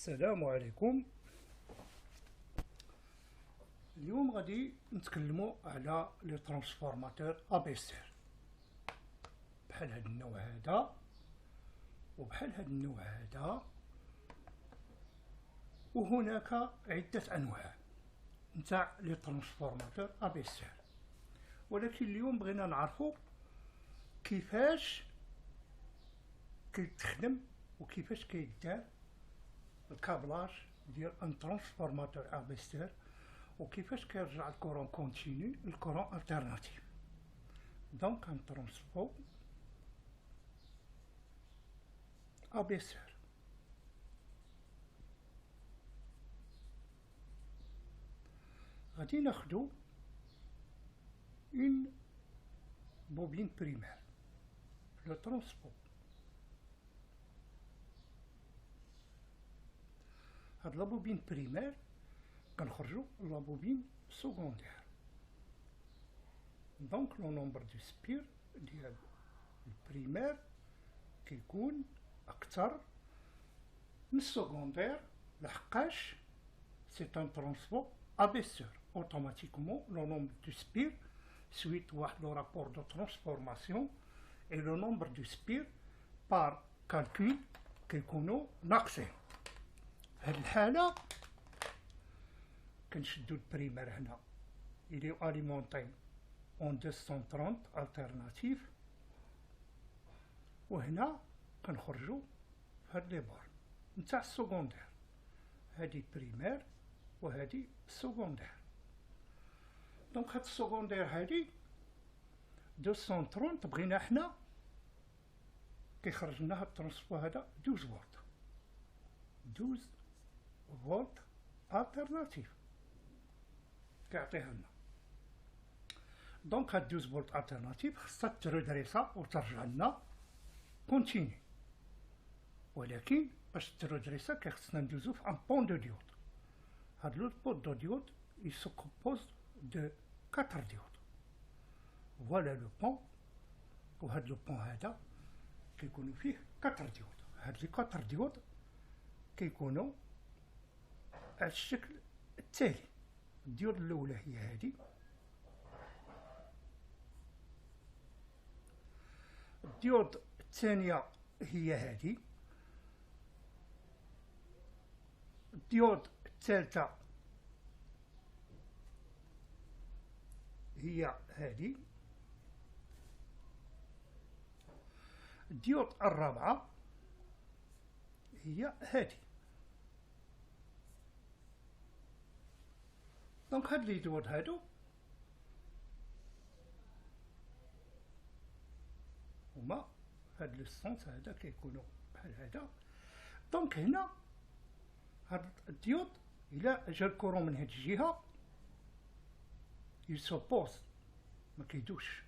السلام عليكم. اليوم غادي نتكلموا على لي ترانسفورماتور ابيسير بحال هاد النوع هذا وبحال هاد النوع هذا، وهناك عدة انواع نتاع لي ترانسفورماتور ابيسير، ولكن اليوم بغينا نعرفوا كيفاش كيتخدم وكيفاش كيدار الكابلاج ديال ان ترانسفورماتور ابيسير، وكيفاش كيرجع الكورون كونتينيو للكورون التيرناتيف. دونك ان ترانسفو ابيسير. غادي ناخدو اون بوبين بريمير لو ترانسفو. هاد لا بوبين بريمير كنخرجو لا بوبين سكوندير. دونك لو نومبر دو سبير ديال البريمير كيكون اكثر من السكوندير، لحقاش سي ان ترانسفو ابيسور. اوتوماتيكمون لو نومبر دو سبير سويت واحد لو رابور دو ترانسفورماسيون اي لو نومبر دو سبير بار كالكول كيكونو ناقصين. هاد الحالة كنشدو البريمير هنا إلي أليمونطي اون 230 التيرناتيف، وهنا كنخرجو هاد لي بار نتاع السكوندير، هادي بريمير وهادي سكوندير. دونك هاد السكوندير هادي 230 بغينا حنا كيخرج لنا هاد الترانسفو هذا 12 فولت، 12 فولت التيرناتيف كيعطيها لنا. دونك هاد 12 فولت التيرناتيف خصها ترودريسا وترجع لنا كونتيني، ولكن باش ترودريسا كيخصنا ندوزو في ان بون دو ديود. هاد لو بون دو ديود il se compose de 4 ديود. فوالا لو بون، وهاد لو بون هذا كيكونوا فيه 4 ديود. هاد لي 4 ديود كيكونوا على الشكل التالي. الديود الاولى هي هادي، الديود الثانيه هي هادي، الديود الثالثه هي هادي، الديود الرابعه هي هادي. دونك هاد لي ديود هادو هما هاد لو سونس هذا كيكونوا بحال هذا. دونك هنا هاد الديود الى جا الكورون من هاد الجهه يسوبوز ما كيدوش،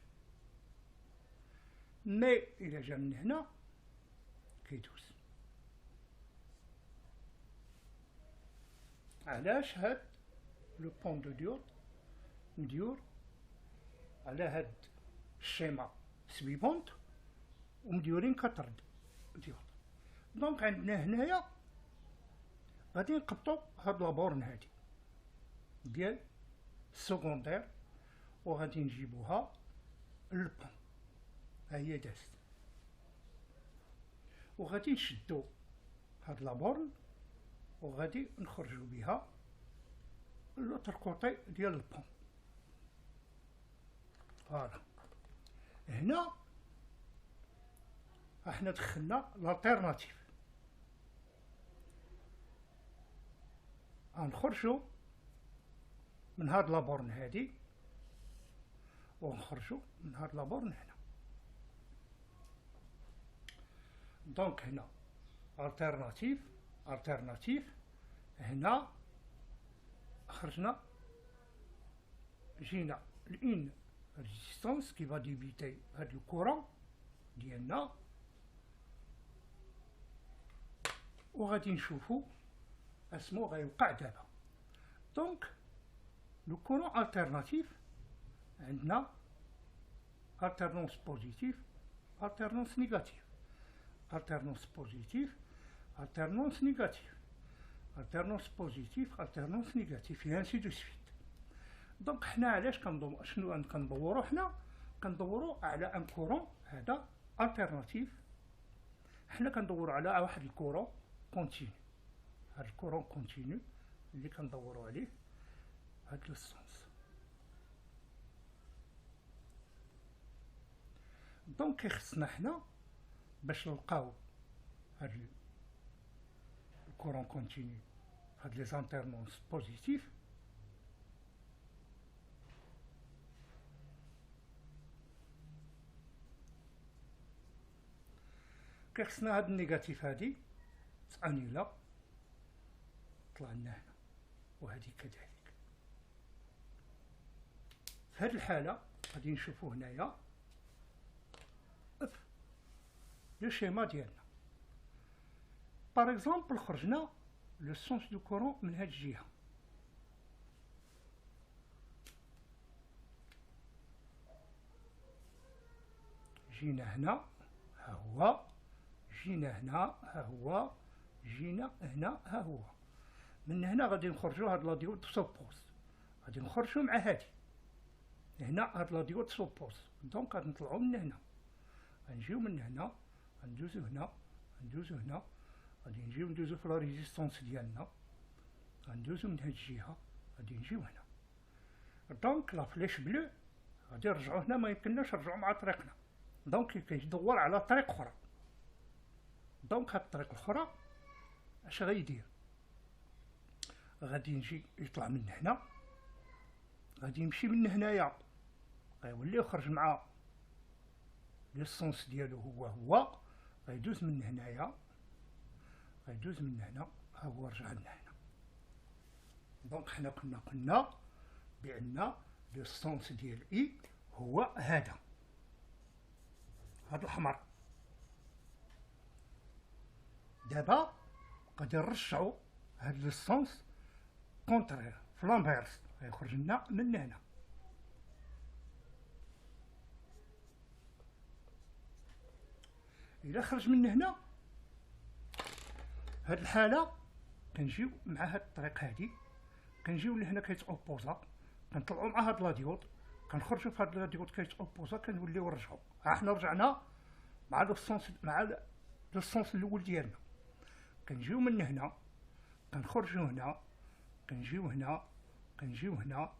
مي الى جا من هنا كيدوز. علاش هاد لو بون دو ديود مديور على هاد الشيما سويبونت ومديورين 4 ديود. دونك عندنا هنايا غادي نقبطو هاد لابورن هادي ديال السكوندير وغادي نجيبوها للبون، ها هي دازت، وغادي نشدو هاد لابورن وغادي نخرجو بها لوتر كوطي ديال البون. فوالا هنا احنا دخلنا لالتيرناتيف. غنخرجو من هاد لابورن هادي ونخرجو من هاد لابورن هنا. دونك هنا التيرناتيف هنا خرجنا، جينا لإن ريزيستانس كي فا ديبيتي هاد الكورون ديالنا، وغادي نشوفو اسمو غيوقع دابا. دونك لو كورون التيرناتيف عندنا التيرنونس بوزيتيف، التيرنونس نيجاتيف، التيرنونس بوزيتيف، التيرنونس نيجاتيف. التيرنونس بوزيتيف، التيرنونس نيجاتيف، et ainsi de suite. دونك حنا علاش شنو كندورو؟ حنا كندورو على ان كورون هذا التيرناتيف، حنا كندورو على واحد الكورون كونتينيو، هاد الكورون كونتينيو اللي كندورو عليه هاد لو سونس. دونك خصنا حنا باش نلقاو هاد الكورون كونتينيو هاد لي زانتيرنونس بوزيتيف، كيخصنا هاد النيجاتيف هادي تانيلا طلع لنا هنا، وهادي كذلك. في هاد الحالة غادي نشوفو هنايا لو شيما ديالنا. باغ اكزومبل خرجنا لو سونس دو كورون من هاد الجهة، جينا هنا ها هو، جينا هنا ها هو، جينا هنا ها هو. من هنا غادي نخرجو هاد لا ديود سوبوز، غادي نخرجو مع هادي هنا هاد لا ديود سوبوز. دونك غادي نطلعو من هنا، غنجيو من هنا، غندوزو هنا، غندوزو هنا، غادي نجيو ندوزو في لا ريزيستونس ديالنا، غندوزو من هاد الجهة، غادي نجيو هنا. دونك لا فليش بلو غادي نرجعو هنا، ما يمكنناش نرجعو مع طريقنا، دونك كيدور على طريق أخرى. دونك هاد الطريق الأخرى اش غيدير؟ غادي نجي يطلع من هنا، غادي يمشي من هنايا، غيولي يخرج مع لو سونس ديالو هو غيدوز من هنايا، غيدوز من هنا، ها هو رجع لنا هنا. دونك حنا قلنا بأن لو سونس ديال إي هو هذا الأحمر. دابا غادي نرجعو هاد لو سونس كونترير في لامبيرس، غيخرج لنا من هنا. إلا خرج من هنا هاد الحالة كنجيو مع هاد الطريق هادي، كنجيو لهنا كيتأوبوزا، كنطلعو مع هاد لا ديود، كنخرجو في هاد لا ديود كيتأوبوزا، كنوليو نرجعو. ها حنا رجعنا مع لو سونس الأول ديالنا. كنجيو من هنا، كنخرجو هنا، كنجيو هنا، كنجيو هنا،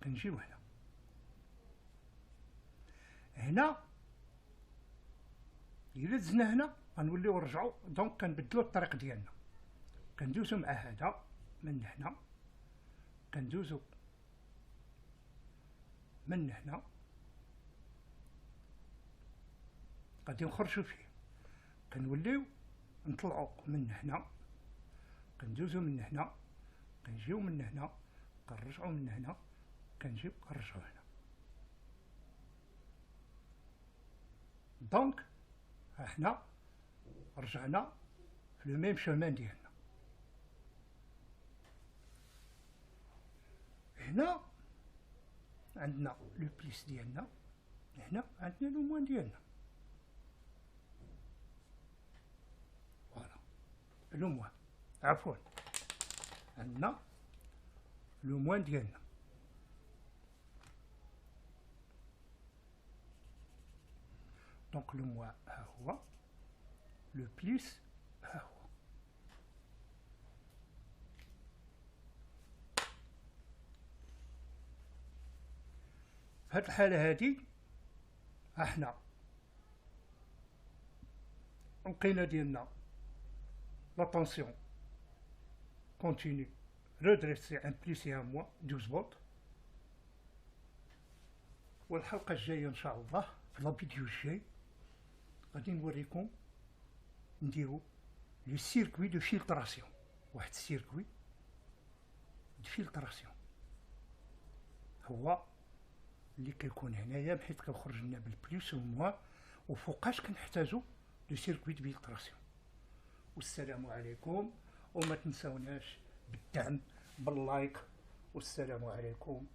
كنجيو هنا. هنا إلا دزنا هنا غنوليو نرجعو، دونك كنبدلو الطريق ديالنا، كندوزو مع هذا من هنا، كندوزو من هنا، غادي نخرجو فيه، كنوليو نطلعو من هنا، كندوزو من هنا، كنجيو من هنا، كنرجعو من هنا، كنجيو كنرجعو هنا. دونك ها حنا رجعنا في لو ميم شومان ديالنا. هنا عندنا لو بليس ديالنا، هنا عندنا لو موان ديالنا. فوالا لو موان، عفوا عندنا لو موان ديالنا. دونك لو موان ها هو، لو بليس ها هو. في هاد الحالة هادي ها حنا لقينا ديالنا لا طونسيون كونتينيو ريدريسي امبليسي 12 فولت. والحلقة الجاية ان شاء الله في لا فيديو الجاي غادي نوريكم نديرو لو سيركوي دو فيلتراسيون، واحد السيركوي دو فيلتراسيون هو اللي كيكون هنايا، بحيث كيخرج لنا بالبليس والموان، وفوقاش كنحتاجو لو سيركوي دو فيلتراسيون. والسلام عليكم، وما تنساوناش بالدعم باللايك، والسلام عليكم.